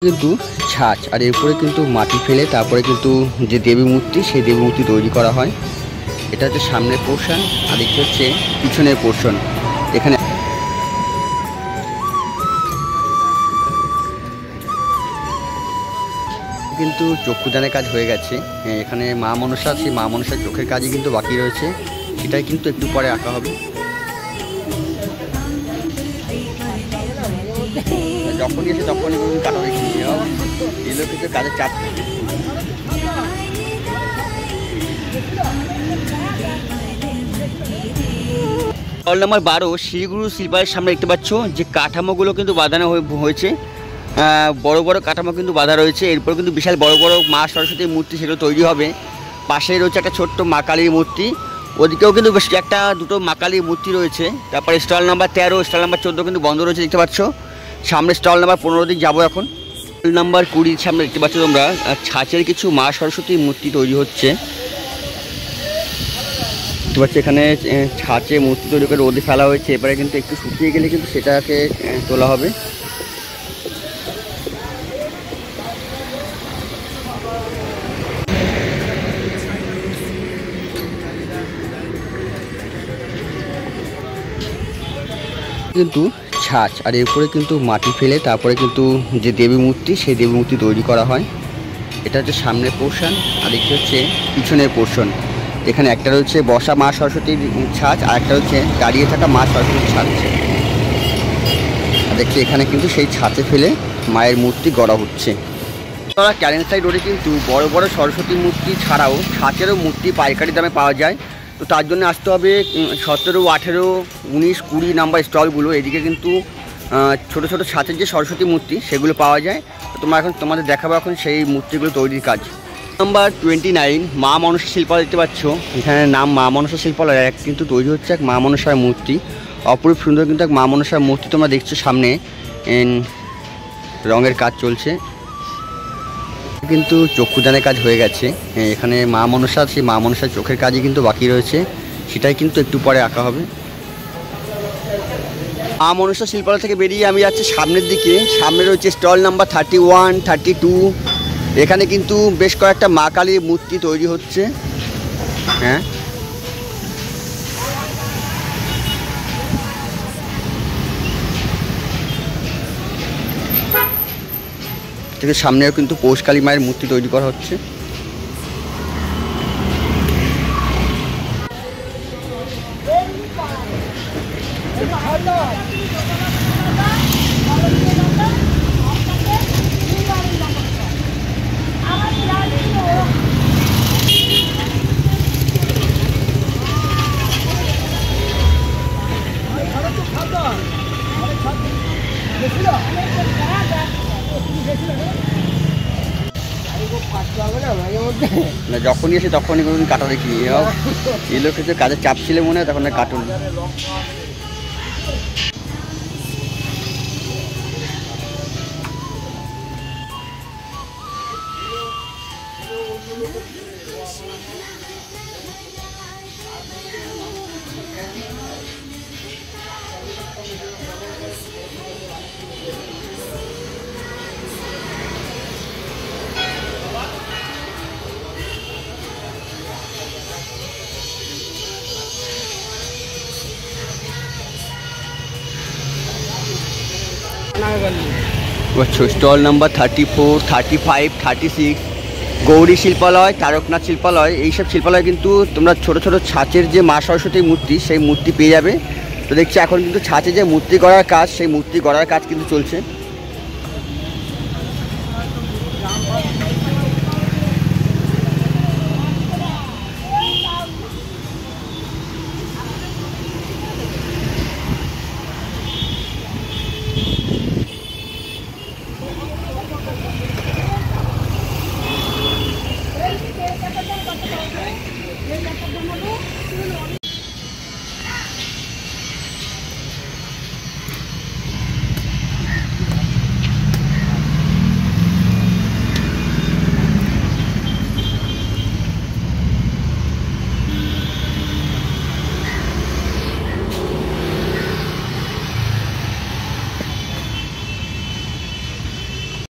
কিন্তু ছাঁচ আর এরপরে কিন্তু মাটি ফেলে তারপরে কিন্তু যে দেবী মূর্তি সেই দেবী মূর্তি তৈরি করা হয়। এটা হচ্ছে সামনের পোর্শন আর এটা হচ্ছে পিছনের পোর্শন। এখানে কিন্তু চক্ষুদানের কাজ হয়ে গেছে। এখানে মা মনসা, সেই মা মনসার চোখের কাজই কিন্তু বাকি রয়েছে, সেটাই কিন্তু একটু পরে আঁকা হবে। যখনই এসে তখনই কাটা রেখে এগুলো কিন্তু কাজের চাপ। স্টল নাম্বার 12 শ্রীগুরু শিল্পালয়ের সামনে দেখতে পাচ্ছ যে কাঠামোগুলো কিন্তু বাঁধানো হয়েছে। বড় বড় কাঠামো কিন্তু বাঁধা রয়েছে। এরপর কিন্তু বিশাল বড় বড় মা সরস্বতীর মূর্তি সেগুলো তৈরি হবে। পাশেই রয়েছে একটা ছোট্ট মা কালীর মূর্তি, ওদিকেও কিন্তু বেশ একটা দুটো মা কালীর মূর্তি রয়েছে। তারপরে স্টল নাম্বার 13, স্টল নাম্বার 14 কিন্তু বন্ধ রয়েছে দেখতে পাচ্ছ। সামনে স্টল নাম্বার 15 দিকে যাবো এখন। স্টল নাম্বার 20 সামনে দেখতে পাচ্ছ তোমরা ছাঁচের কিছু মা সরস্বতীর মূর্তি তৈরি হচ্ছে। দেখতে পাচ্ছ এখানে ছাঁচে মূর্তি তৈরি করে রোদে ফেলা হয়েছে। এবারে কিন্তু একটু শুকিয়ে গেলে কিন্তু সেটাকে তোলা হবে। কিন্তু ছাঁচ আর এরপরে কিন্তু মাটি ফেলে তারপরে কিন্তু যে দেবী মূর্তি সেই দেবী মূর্তি তৈরি করা হয়। এটা হচ্ছে সামনের পোর্শন আর এটা হচ্ছে পিছনের পোর্শন। এখানে একটা রয়েছে বসা মা সরস্বতীর ছাঁচ আর একটা হচ্ছে দাঁড়িয়ে থাকা মা সরস্বতীর ছাঁচ। আর দেখছি এখানে কিন্তু সেই ছাঁচে ফেলে মায়ের মূর্তি গড়া হচ্ছে। তারা ক্যারেন্সাই রোডে কিন্তু বড় বড় সরস্বতী মূর্তি ছাড়াও ছাঁচেরও মূর্তি পাইকারি দামে পাওয়া যায়। তো তার জন্য আসতে হবে 17, 18, 19, 20 নাম্বার স্টলগুলো। এদিকে কিন্তু ছোট ছোট ছাঁচের যে সরস্বতী মূর্তি সেগুলো পাওয়া যায়। তো তোমরা এখন তোমাদের দেখাবো এখন সেই মূর্তিগুলো তৈরির কাজ। নাম্বার 29 মা মনসা শিল্পালয় দেখতে পাচ্ছ। এখানে নাম মা মনসা শিল্পালয়, এক কিন্তু তৈরি হচ্ছে এক মা মনসার মূর্তি। অপরূপ সুন্দর কিন্তু এক মা মনসার মূর্তি তোমরা দেখছো। সামনে রঙের কাজ চলছে, কিন্তু চক্ষুদানের কাজ হয়ে গেছে। এখানে মা মনসা, সেই মা মনসার চোখের কাজই কিন্তু বাকি রয়েছে, সেটাই কিন্তু একটু পরে আঁকা হবে। মা মনসা শিল্পালয় থেকে বেরিয়ে আমি যাচ্ছি সামনের দিকে। সামনে রয়েছে স্টল নাম্বার 31, 32। এখানে কিন্তু বেশ কয়েকটা মা কালীর মূর্তি তৈরি হচ্ছে। হ্যাঁ, থেকে সামনেও কিন্তু পৌষ কালী মায়ের মূর্তি তৈরি করা হচ্ছে। না, যখনই এসে তখনই কোনো কাটা দেখি এই লোক কিছু কাজের চাপ ছিল মনে হয়, তখন কাটুন। স্টল নাম্বার 34, 35, 36 গৌরী শিল্পালয়, তারকনাথ শিল্পালয়, এইসব শিল্পালয় কিন্তু তোমরা ছোট ছোট ছাঁচের যে মা সরস্বতীর মূর্তি সেই মূর্তি পেয়ে যাবে। তো দেখছি এখন কিন্তু ছাঁচে যে মূর্তি গড়ার কাজ, সেই মূর্তি গড়ার কাজ কিন্তু চলছে।